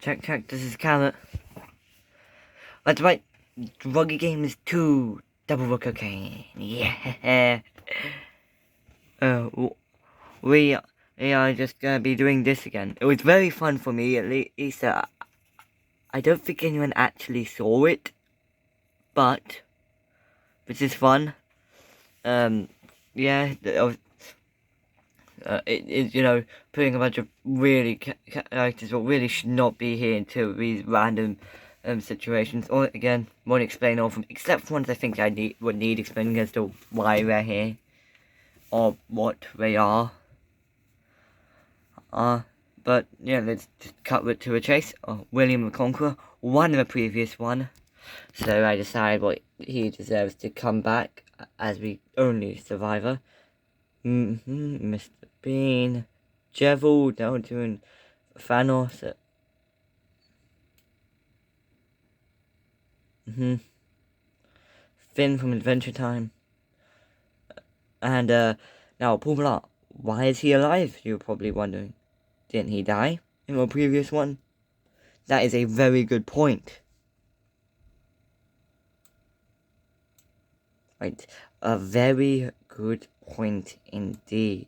Check, this is Carrot. That's right, Druggy Games 2, double cocaine, yeah. Uh, we are just gonna be doing this again. It was very fun for me, at least, I don't think anyone actually saw it, but, this is fun. Yeah, it's, putting a bunch of really characters what really should not be here into these random situations. Or again, won't explain all of them, except for ones I think would need explaining as to why they're here or what they are. But yeah, let's just cut it to a chase. William the Conqueror won the previous one, so I decided what he deserves to come back as the only survivor. Mr. Bean, Jevil, down doing Thanos. Finn from Adventure Time. And now Paul Blart. Why is he alive? You're probably wondering. Didn't he die in the previous one? That is a very good point. Right, a very good point indeed.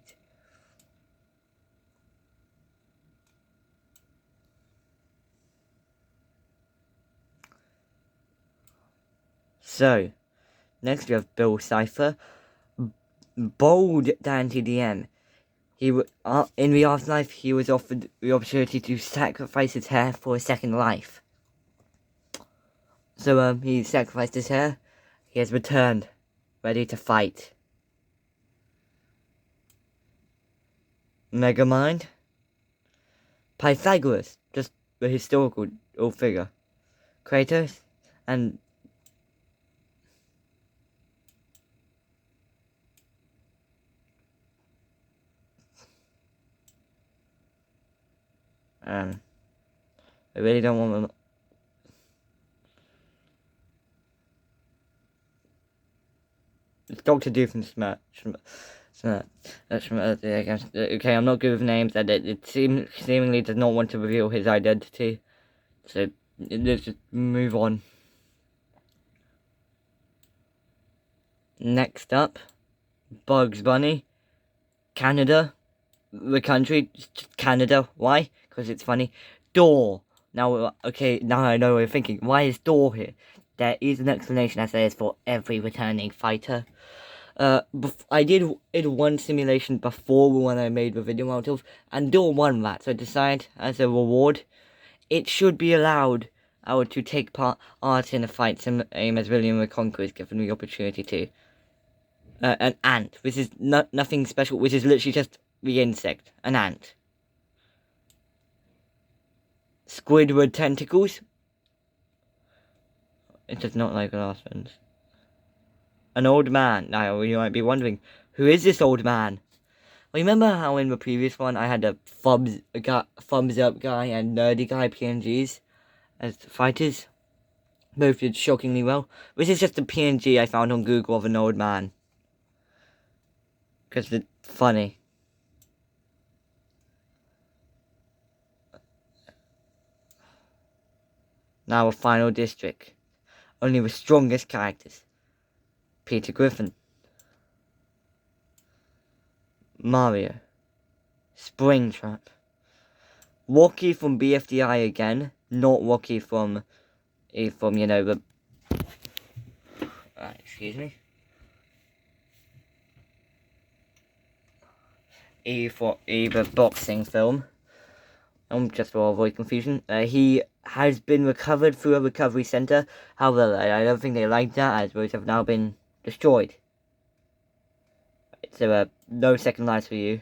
So, next we have Bill Cipher. Bold down to the end. In the afterlife, he was offered the opportunity to sacrifice his hair for a second life. So, he sacrificed his hair. He has returned, ready to fight. Megamind. Pythagoras, just the historical figure. Kratos, and I really don't want them. It's Dr. Doom from Smash. Okay, I'm not good with names, and it seemingly does not want to reveal his identity. So, let's just move on. Next up, Bugs Bunny. Canada. The country, just Canada. Why? Because it's funny. Door. Now, okay, now I know what you're thinking. Why is Door here? There is an explanation, as there is for every returning fighter. I did one simulation before the one I made the video out of, and Door won that, so I decided, as a reward, it should be allowed to take part in a fight, same as William the Conqueror is given the opportunity to. An ant. This is nothing special, which is literally just the insect. An ant. Squidward tentacles. It does not like the last ones. An old man. Now, you might be wondering, who is this old man? Well, remember how in the previous one I had a thumbs up guy and nerdy guy PNGs as fighters? Both did shockingly well. This is just a PNG I found on Google of an old man. Because it's funny. Now a final district. Only the strongest characters. Peter Griffin. Mario. Springtrap. Rocky from BFDI again. Not Rocky from the... excuse me. The boxing film. Just to avoid confusion. He has been recovered through a recovery center. However, I don't think they like that, as those have now been destroyed. So, no second lives for you.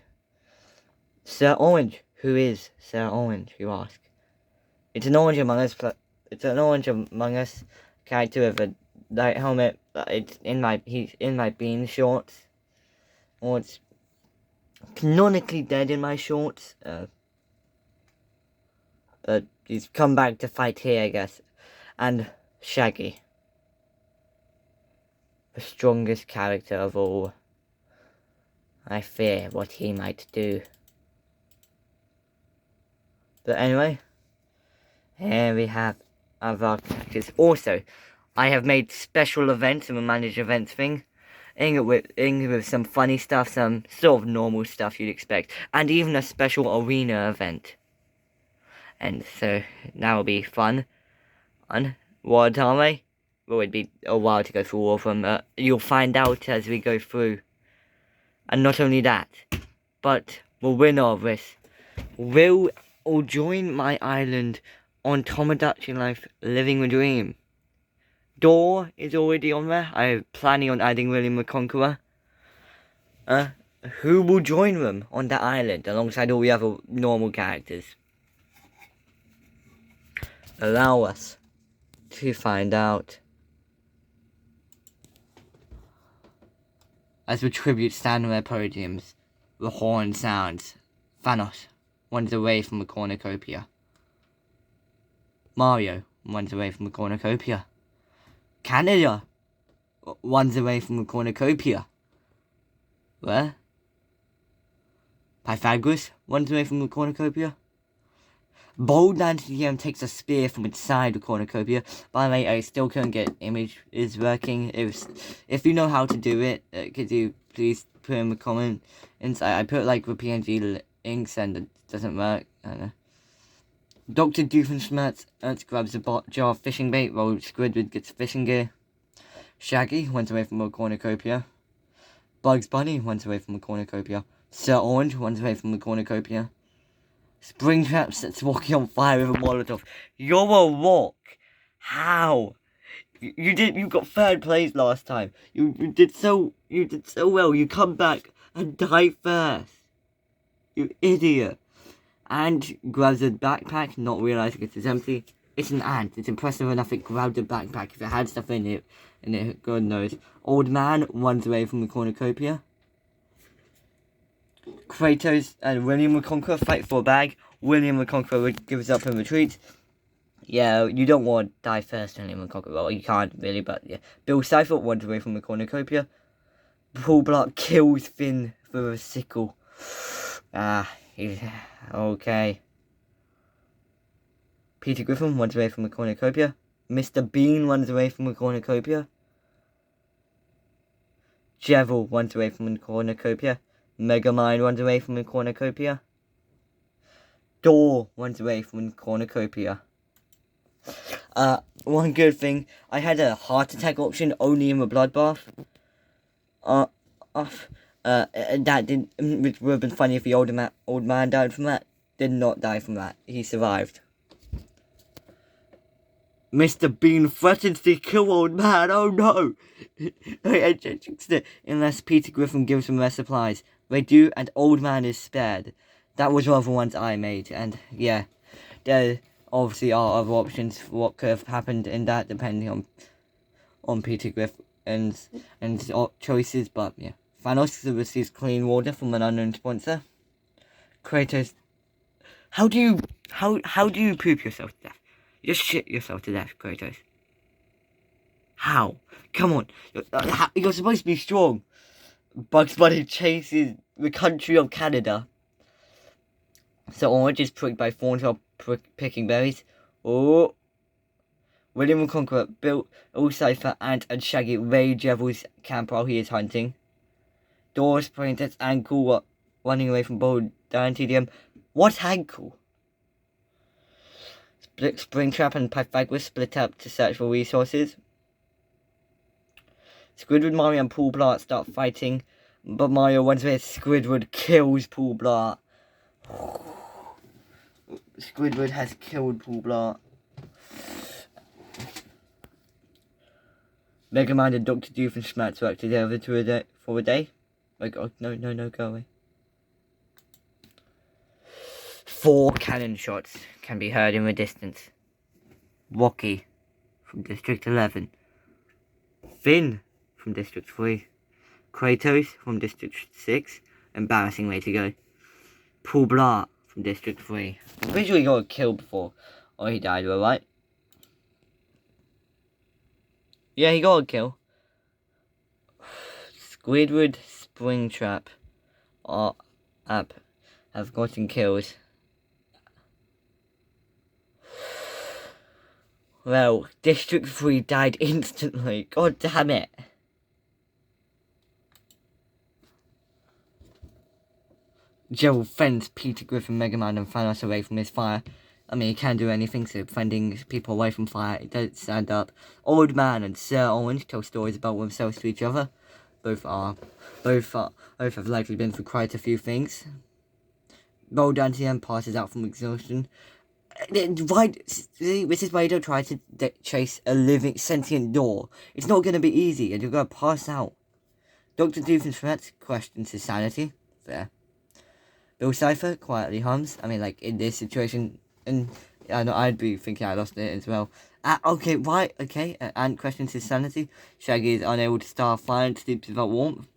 Sir Orange. Who is Sir Orange, you ask? It's an Orange Among Us. It's an Orange Among Us character with a light helmet. He's in my Bean shorts. Or it's canonically dead in my shorts. But he's come back to fight here, I guess. And Shaggy. The strongest character of all. I fear what he might do. But anyway, Here we have our characters. Also, I have made special events and a managed events thing. In with some funny stuff, some sort of normal stuff you'd expect, and even a special arena event. And so that'll be fun. And what are they? Well, it'd be a while to go through all of them. You'll find out as we go through. And not only that, but the winner of this will join my island on Tomodachi Life Living the Dream. Door is already on there. I'm planning on adding William the Conqueror. Who will join them on that island alongside all the other normal characters? Allow us to find out. As the tributes stand on their podiums, the horn sounds. Thanos runs away from the cornucopia. Mario runs away from the cornucopia. Canada runs away from the cornucopia. Where? Pythagoras runs away from the cornucopia. Bold Antium takes a spear from inside the cornucopia. By the way, I still couldn't get image is working. If you know how to do it, could you please put in the comment inside? I put like the PNG links and it doesn't work. I don't know. Dr. Doofenshmirtz grabs a jar of fishing bait while Squidward gets fishing gear. Shaggy runs away from the cornucopia. Bugs Bunny runs away from the cornucopia. Sir Orange runs away from the cornucopia. Springtrap sets Rocky on fire with a Molotov. You're a rock. How? You got third place last time. You did so well. You come back and die first. You idiot. And grabs a backpack, not realizing it is empty. It's an ant. It's impressive enough it grabbed a backpack. If it had stuff in it, God knows. Old man runs away from the cornucopia. Kratos and William the Conqueror fight for a bag. William the Conqueror gives up and retreats. Yeah, you don't want to die first, William the Conqueror. Well, you can't really, but yeah. Bill Cipher runs away from the cornucopia. Paul Blart kills Finn with a sickle. He's okay. Peter Griffin runs away from the cornucopia. Mr. Bean runs away from the cornucopia. Jevil runs away from the cornucopia. Megamind runs away from the cornucopia. Door runs away from the cornucopia. One good thing, I had a heart attack option only in the bloodbath. That didn't, which would have been funny if the old man died from that. Did not die from that. He survived. Mr. Bean threatens to kill old man. Oh no! Unless Peter Griffin gives them their supplies. They do, and old man is spared. That was one of the ones I made, and yeah, there obviously are other options for what could have happened in that, depending on Peter Griffin and choices. But yeah, Thanos receives clean water from an unknown sponsor. Kratos, how do you poop yourself to death? You just shit yourself to death, Kratos. How? Come on, you're supposed to be strong. Bugs Bunny chases the country of Canada. So Orange is pricked by thorns while picking berries. Oh. William the Conqueror, Bill, Cipher, Ant, and Shaggy raid Jevil's camp while he is hunting. Doris, Princess, Ankle running away from Bold Dantedium. What ankle? Springtrap and Pythagoras split up to search for resources. Squidward, Mario, and Paul Blart start fighting, but Mario runs away. Squidward kills Paul Blart. Squidward has killed Paul Blart. Megamind and Dr. Doofenshmirtz work together for a day. Oh god, no, go away. 4 cannon shots can be heard in the distance. Rocky from District 11. Finn from District 3. Kratos from District 6. Embarrassing way to go. Paul Blart from District 3. I'm pretty sure he got killed before. Or he died, right? Yeah, he got a kill. Squidward, Springtrap have gotten kills. Well, District 3 died instantly. God damn it. Gerald fends Peter Griffin, Mega Man, and Thanos away from his fire. I mean, he can't do anything, so fending people away from fire, it doesn't stand up. Old Man and Sir Orange tell stories about themselves to each other. Both have likely been through quite a few things. Bold Antium passes out from exhaustion. This is why you don't try to chase a living, sentient door. It's not going to be easy, and you're going to pass out. Dr. Doofenshmirtz questions his sanity. Fair. Bill Cipher quietly hums. I mean, like, in this situation, and I know I'd be thinking I lost it as well. Ant questions his sanity. Shaggy is unable to start a fire and sleeps without warmth.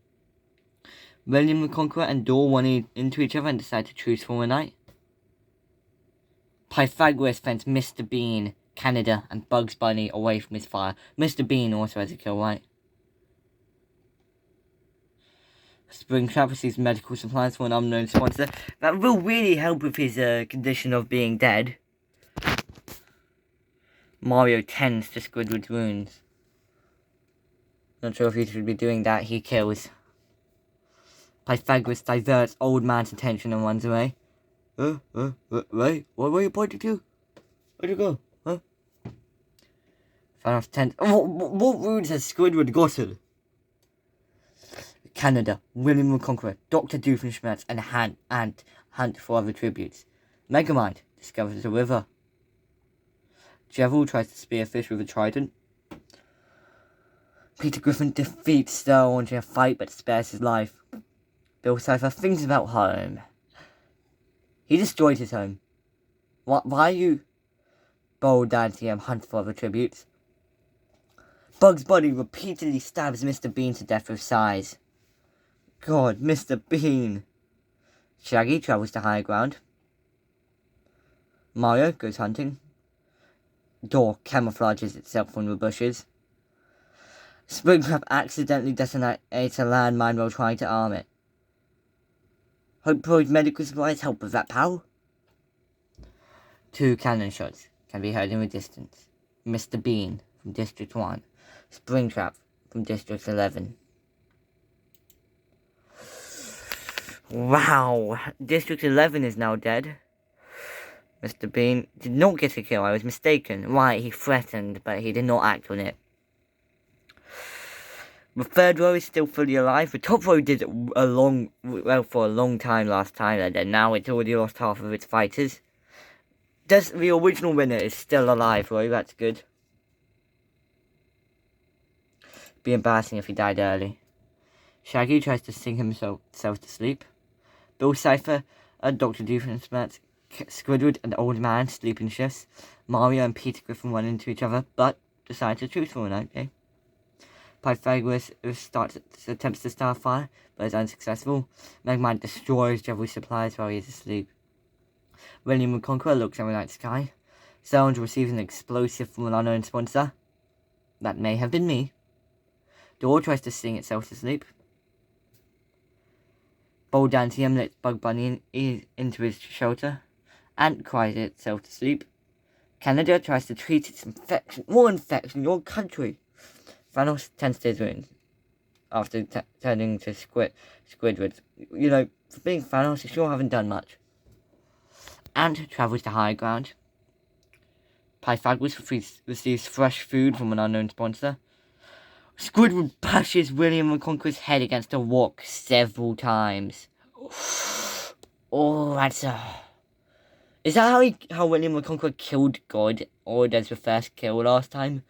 William the Conqueror and Dor run into each other and decide to truce for a night. Pythagoras fends Mr. Bean, Canada, and Bugs Bunny away from his fire. Mr. Bean also has a kill right. Springtrap receives medical supplies from an unknown sponsor. That will really help with his condition of being dead. Mario tends to Squidward's wounds. Not sure if he should be doing that. He kills. Pythagoras diverts Old Man's attention and runs away. Wait, what were you pointing to? Where'd you go? Huh? Thanos tends. What wounds has Squidward gotten? Canada, William the Conqueror, Dr. Doofenshmirtz, and Ant hunt for other tributes. Megamind discovers a river. Jevil tries to spear fish with a trident. Peter Griffin defeats Star Orange in a fight but spares his life. Bill Cipher thinks about home. He destroyed his home. Why are you? Bold Antium hunt for other tributes. Bugs Bunny repeatedly stabs Mr. Bean to death with sighs. God, Mr. Bean. Shaggy travels to higher ground. Mario goes hunting. Door camouflages itself from the bushes. Springtrap accidentally detonates a landmine while trying to arm it. Hope Pro's medical supplies help with that, pal. 2 cannon shots can be heard in the distance. Mr. Bean from District 1. Springtrap from District 11. Wow, District 11 is now dead. Mr. Bean did not get a kill, I was mistaken. Right, he threatened, but he did not act on it. The third row is still fully alive. The top row did for a long time last time, and then now it's already lost half of its fighters. The original winner is still alive, though, that's good. It'd be embarrassing if he died early. Shaggy tries to sing himself to sleep. Bill Cipher and Dr. Doofenshmirtz, Squidward and Old Man sleep in shifts. Mario and Peter Griffin run into each other, but decide to truce for a night, okay? Pythagoras attempts to start a fire, but is unsuccessful. Mega Man destroys Jevil's supplies while he is asleep. William the Conqueror looks at the night sky. Sound receives an explosive from an unknown sponsor. That may have been me. Door tries to sing itself to sleep. Bold Antium lets Bug Bunny into his shelter. Ant cries itself to sleep. Canada tries to treat its infection. More infection, your country. Thanos tends to his wounds after turning to Squidward. You know, for being Thanos, you sure haven't done much. Ant travels to higher ground. Pythagoras receives fresh food from an unknown sponsor. Squidward bashes William the Conqueror's head against a rock several times. Oh, that's a... Is that how William the Conqueror killed God? Or does the first kill last time?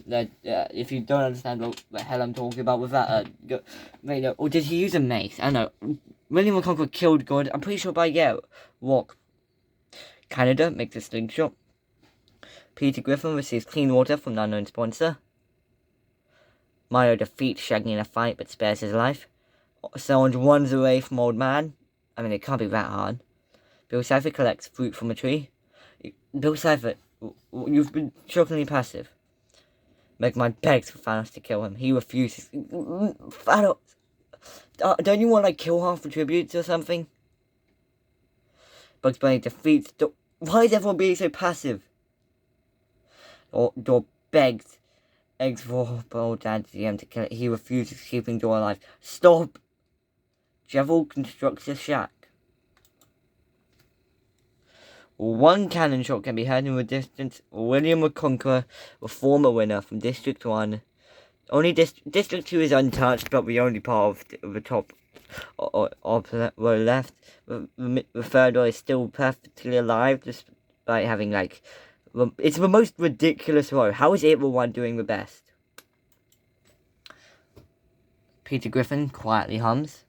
If you don't understand what the hell I'm talking about with that, or did he use a mace? I don't know. William the Conqueror killed God. I'm pretty sure by, rock. Canada makes a slingshot. Peter Griffin receives clean water from an unknown sponsor. Mario defeats Shaggy in a fight but spares his life. Someone runs away from Old Man. I mean, it can't be that hard. Bill Cipher collects fruit from a tree. Bill Cipher, you've been shockingly passive. Mega Man begs for Thanos to kill him. He refuses. Thanos, don't you want, kill half the tributes or something? Bugs Bunny defeats... Why is everyone being so passive? Door begs for Bold Dandy to kill it. He refuses, keeping Door alive. Stop! Jevil constructs a shack. One cannon shot can be heard in the distance. William the Conqueror, the former winner from District 1. Only District 2 is untouched, but the only part of the top row left. The third row is still perfectly alive, despite having, like... It's the most ridiculous row. How is it the one doing the best? Peter Griffin quietly hums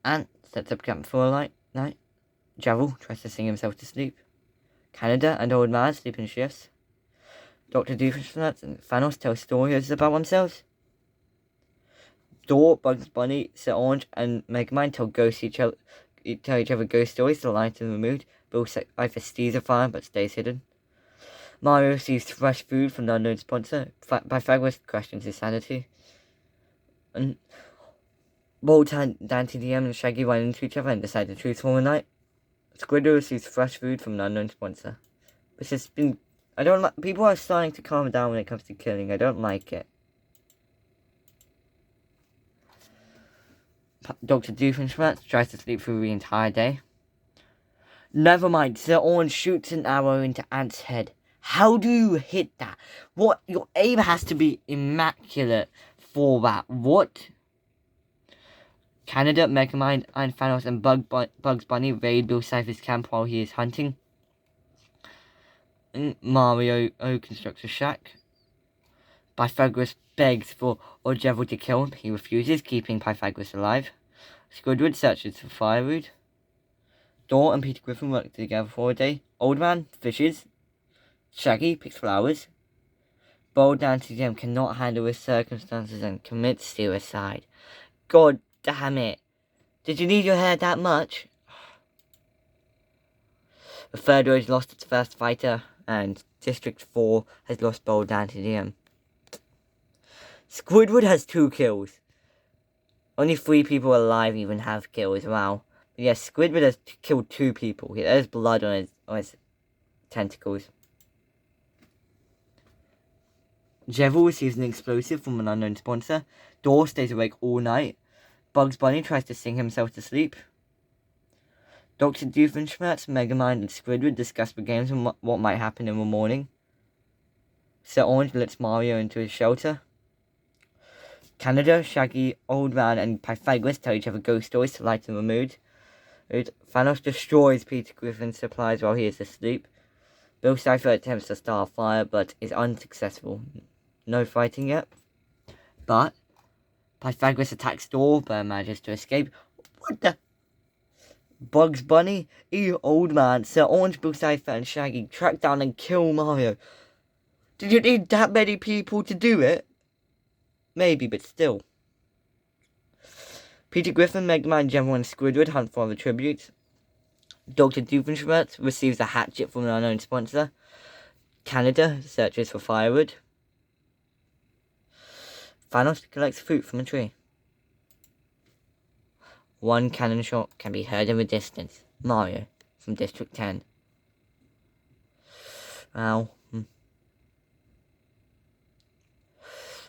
and sets up camp for a night. Javel tries to sing himself to sleep. Canada and Old Man sleep in shifts. Dr. Doofenshmirtz and Thanos tell stories about themselves. Door, Bugs Bunny, Sir Orange, and Megamind tell each other ghost stories to lighten the mood. Bill Cipher steals a fire but stays hidden. Mario receives fresh food from the unknown sponsor. Pythagoras questions his sanity. And Bold Dante DM and Shaggy run into each other and decide the truth for the night. Squidward receives fresh food from an unknown sponsor. This has been... I don't like... People are starting to calm down when it comes to killing. I don't like it. Dr. Doofenshmirtz tries to sleep through the entire day. Never mind. Sir Orange shoots an arrow into Ant's head. How do you hit that? What? Your aim has to be immaculate for that. What? Canada, Megamind, Iron Thanos, and Bugs Bunny raid Bill Cipher's camp while he is hunting. And Mario constructs a shack. Pythagoras begs for Orgevel to kill him. He refuses, keeping Pythagoras alive. Squidward searches for firewood. Door and Peter Griffin work together for a day. Old Man fishes. Shaggy picks flowers. Bold Nancy Jim cannot handle his circumstances and commits suicide. God damn it. Did you need your hair that much? The third row has lost its first fighter, and District 4 has lost Bold Nancy Jim. Squidward has 2 kills. Only 3 people alive even have kills. Wow. But yes, Squidward has killed 2 people. There's blood on his tentacles. Jevil receives an explosive from an unknown sponsor. Door stays awake all night. Bugs Bunny tries to sing himself to sleep. Dr. Doofenshmirtz, Megamind, and Squidward discuss the games and what might happen in the morning. Sir Orange lets Mario into his shelter. Canada, Shaggy, Old Man, and Pythagoras tell each other ghost stories to lighten the mood. Thanos destroys Peter Griffin's supplies while he is asleep. Bill Cipher attempts to start a fire, but is unsuccessful. No fighting yet. But Pythagoras attacks Door, but manages to escape. What the? Bugs Bunny, Old Man, Sir Orange, Bill Cipher, and Shaggy track down and kill Mario. Did you need that many people to do it? Maybe, but still. Peter Griffin, Megamind, General, and Squidward hunt for other tributes. Dr. Doofenshmirtz receives a hatchet from an unknown sponsor. Canada searches for firewood. Thanos collects fruit from a tree. One cannon shot can be heard in the distance. Mario from District 10. Ow.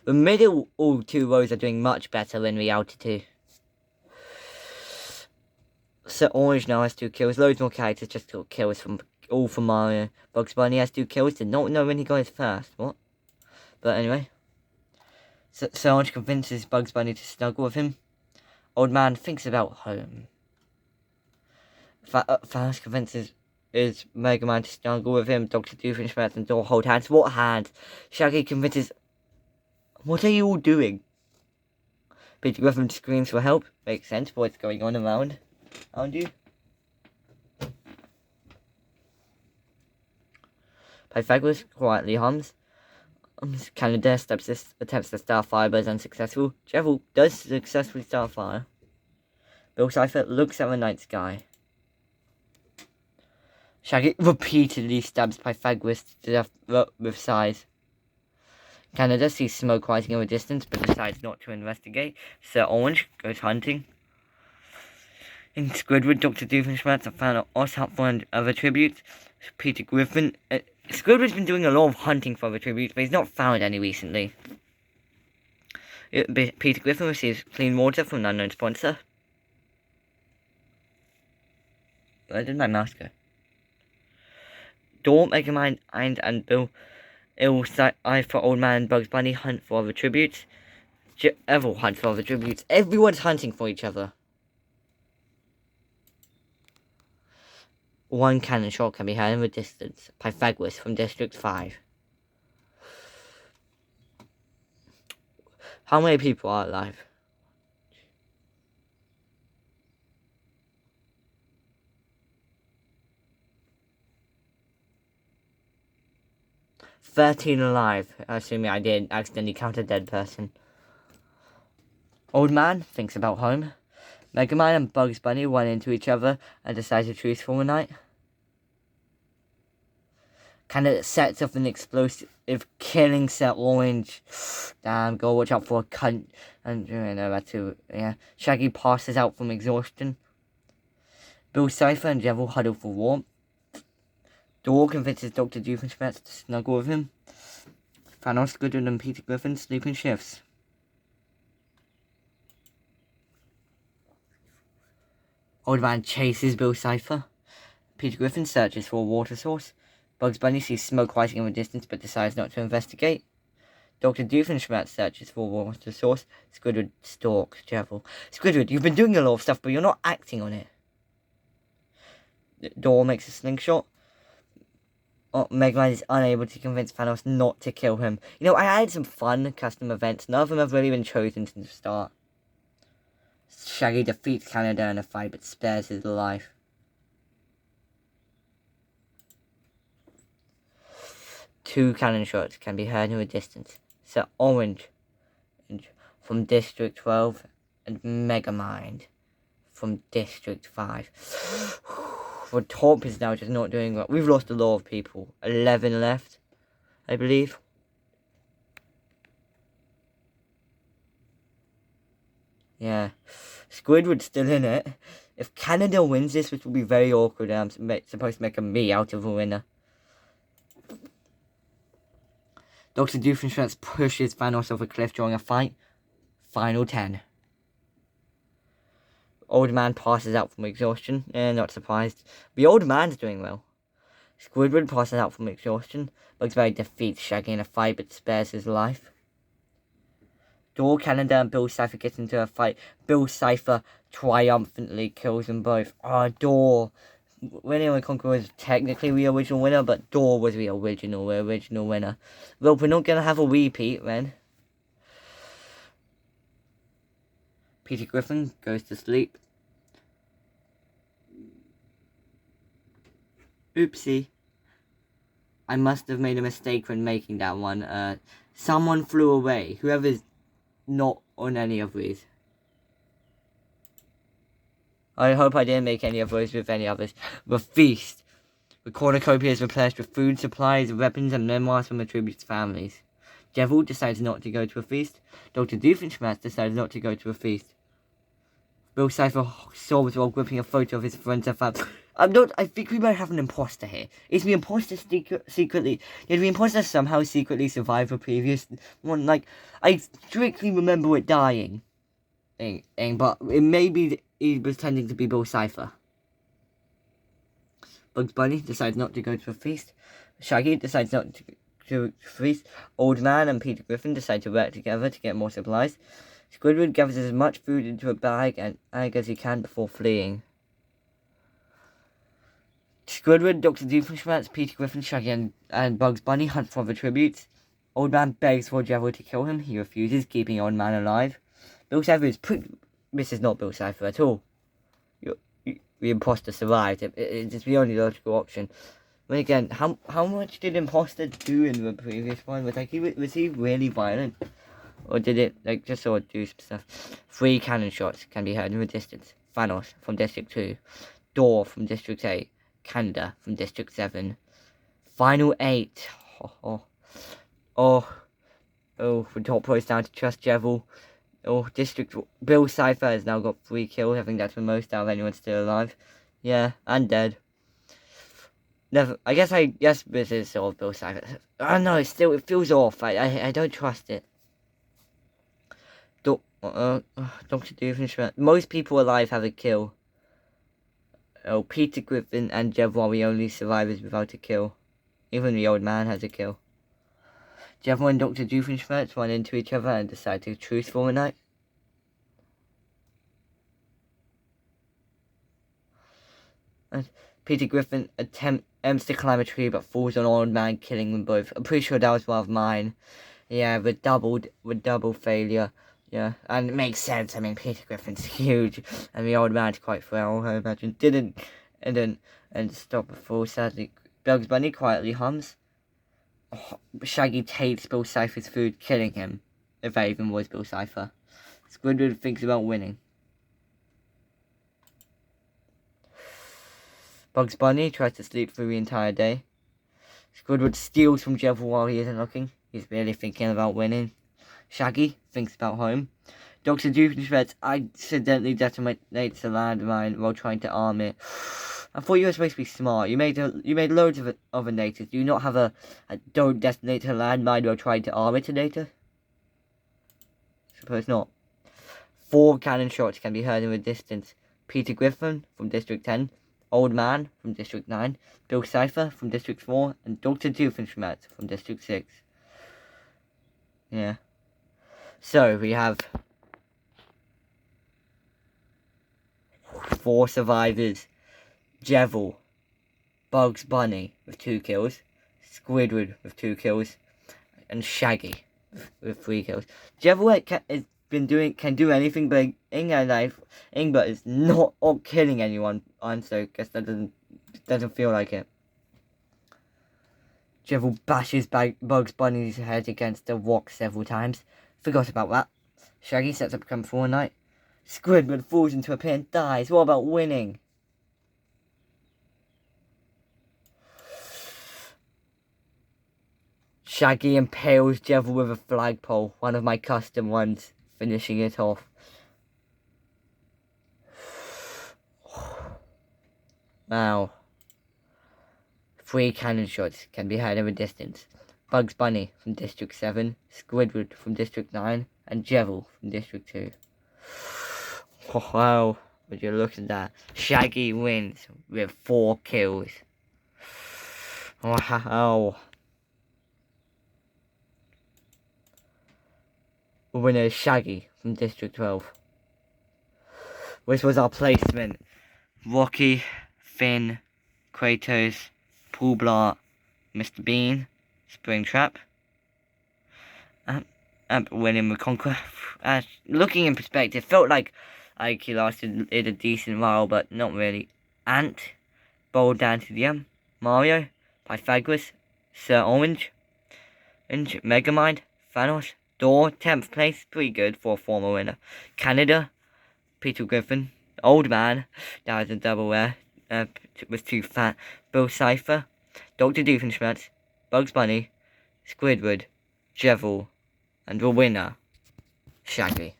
The middle all 2 rows are doing much better than the outer 2. Sir Orange now has 2 kills. Loads more characters just got kills from Mario. Bugs Bunny has 2 kills. Did not know when he got his first. What? But anyway. Sir Orange convinces Bugs Bunny to snuggle with him. Old Man thinks about home. Thanos convinces Megamind to snuggle with him. Dr. Doofenshmirtz and Door hold hands. What hands? Shaggy convinces... What are you all doing? Peter Griffin screams for help. Makes sense for what's going on around you. Pythagoras quietly hums. Canada attempts to start fire but is unsuccessful. Jevil does successfully start fire. Bill Cipher looks at the night sky. Shaggy repeatedly stabs Pythagoras to death with sighs. Canada sees smoke rising in the distance but decides not to investigate. Sir Orange goes hunting. In Squidward, Dr. Doofenshmirtz and Thanos hunt for other tributes. Peter Griffin Squidward's been doing a lot of hunting for the tributes, but he's not found any recently. Peter Griffin receives clean water from an unknown sponsor. Where did my mouse go? Dawn, Megamind, and Bill I for Old Man Bugs Bunny hunt for other tributes. Everyone hunt for other tributes. Everyone's hunting for each other. One cannon shot can be heard in the distance. Pythagoras from District 5. How many people are alive? "13 alive, assuming I didn't accidentally count a dead person. Old Man thinks about home. Megamind and Bugs Bunny run into each other and decide to choose for a night. Candidate sets off an explosive killing set orange. Damn, go watch out for a cunt. And you know that too. Yeah. Shaggy passes out from exhaustion. Bill Cipher and Devil huddle for warmth. Dor convinces Dr. Doofenshmirtz to snuggle with him. Thanos, Squidward, and Peter Griffin sleep in shifts. Old Man chases Bill Cipher. Peter Griffin searches for a water source. Bugs Bunny sees smoke rising in the distance but decides not to investigate. Dr. Doofenshmirtz searches for a water source. Squidward stalks Devil. Squidward, you've been doing a lot of stuff, but you're not acting on it. Dor makes a slingshot. Megamind is unable to convince Thanos not to kill him. You know, I added some fun custom events. None of them have really been chosen since the start. Shaggy defeats Canada in a fight but spares his life. Two cannon shots can be heard in the distance. Set orange from District 12 and Megamind from District 5. The top is now just not doing well. We've lost a lot of people. 11 left, I believe. Yeah. Squidward's still in it. If Canada wins this, which will be very awkward, I'm supposed to make a me out of a winner. Dr. Doofenshmirtz pushes Thanos off a cliff during a fight. Final 10. Old Man passes out from exhaustion. Not surprised. The Old Man's doing well. Squidward passes out from exhaustion. Bugs Bunny defeats Shaggy in a fight but spares his life. Dor, Canada, and Bill Cipher get into a fight. Bill Cipher triumphantly kills them both. Dor. Winnie and Conqueror was technically the original winner, but Dor was the original winner. Well, we're not going to have a repeat then. Peter Griffin goes to sleep. Oopsie. I must have made a mistake when making that one. Someone flew away. Whoever's not on any of these. I hope I didn't make any of those with any others. The feast. The cornucopia is replenished with food, supplies, weapons, and memoirs from the tributes' families. Devil decides not to go to a feast. Dr. Doofenshmirtz decides not to go to a feast. Bill Cipher sobs while gripping a photo of his friends and family. I think we might have an imposter here. Is the imposter secretly... Did the imposter somehow secretly survive the previous one? Like, I strictly remember it dying. But it may be he was pretending to be Bill Cipher. Bugs Bunny decides not to go to a feast. Shaggy decides not to a feast. Old Man and Peter Griffin decide to work together to get more supplies. Squidward gathers as much food into a bag as he can before fleeing. Squidward, Dr. Doofenshmirtz, Peter Griffin, Shaggy, and Bugs Bunny hunt for the tributes. Old Man begs for Devil to kill him. He refuses, keeping Old Man alive. Bill Cipher is This is not Bill Cipher at all. The imposter survived. It's the only logical option. But again, how much did imposter do in the previous one? Was he really violent? Or did it, just sort of do some stuff? 3 cannon shots can be heard in the distance. Thanos from District 2. Dor from District 8. Canada from District 7. Final 8. The top row is down to just Devil. Bill Cipher has now got 3 kills. I think that's the most out of anyone still alive. Yeah, and dead. Never. I guess this is sort of Bill Cipher. I don't know. It feels off. I don't trust it. Dr. Doofenshmirtz. Most people alive have a kill. Oh, Peter Griffin and Jeff are the only survivors without a kill. Even the old man has a kill. Jeff and Dr. Doofenshmirtz run into each other and decide to truce for a night. And Peter Griffin attempts to climb a tree but falls on an old man, killing them both. I'm pretty sure that was one of mine. Yeah, with double failure. Yeah, and it makes sense. I mean, Peter Griffin's huge, and the old man's quite frail. I imagine didn't stop before. Sadly, Bugs Bunny quietly hums. Oh, Shaggy takes Bill Cipher's food, killing him. If that even was Bill Cipher. Squidward thinks about winning. Bugs Bunny tries to sleep through the entire day. Squidward steals from Jeff while he isn't looking. He's really thinking about winning. Shaggy thinks about home. Dr. Doofenshmirtz accidentally detonates a landmine while trying to arm it. I thought you were supposed to be smart. You made loads of other natives. Do you not have a don't detonate a landmine while trying to arm it later? Suppose not. 4 cannon shots can be heard in the distance. Peter Griffin from District 10, Old Man from District 9, Bill Cipher from District 4, and Dr. Doofenshmirtz from District 6. Yeah. So, we have 4 survivors. Jevil, Bugs Bunny with 2 kills, Squidward with 2 kills, and Shaggy with 3 kills. Jevil can do anything but but is not killing anyone. So I guess that doesn't feel like it. Jevil bashes Bugs Bunny's head against the rock several times. Forgot about that. Shaggy sets up camp for a night. Squidward falls into a pit and dies. What about winning? Shaggy impales Jevil with a flagpole, one of my custom ones, finishing it off. Wow. 3 cannon shots can be heard in the distance. Bugs Bunny from District 7, Squidward from District 9, and Jevil from District 2. Oh, wow, would you look at that? Shaggy wins with 4 kills. Wow. The winner is Shaggy from District 12. Which was our placement. Rocky, Finn, Kratos, Paul Blart, Mr. Bean, Springtrap. Winning the Conqueror. Looking in perspective, felt like he lasted a decent while, but not really. Ant, Bold Dantidium, Mario, Pythagoras, Sir Orange, Megamind, Thanos, Door, 10th place, pretty good for a former winner. Canada, Peter Griffin, Old Man, that was a double rare, was too fat. Bill Cipher, Dr. Doofenshmirtz, Bugs Bunny, Squidward, Jevil, and the winner, Shaggy,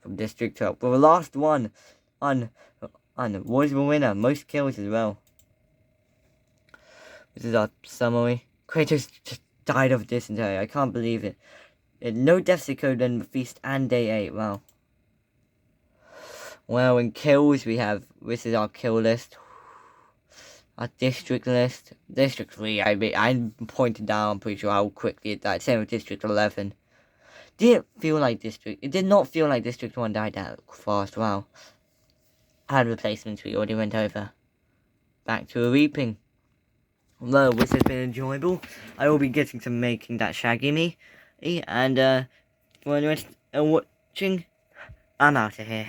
from District 12. But the last one was the winner, most kills as well. This is our summary. Kratos just died of dysentery, I can't believe it. No deaths occurred in the feast and day 8, wow. Well, in kills we have, this is our kill list. Our district list. District 3, I pointed down, I'm pretty sure how quickly it died. Same with District 11. It did not feel like District 1 died that fast, wow. Had replacements we already went over. Back to a reaping. Well, this has been enjoyable. I will be getting to making that Shaggy me. And, for the rest of watching, I'm out of here.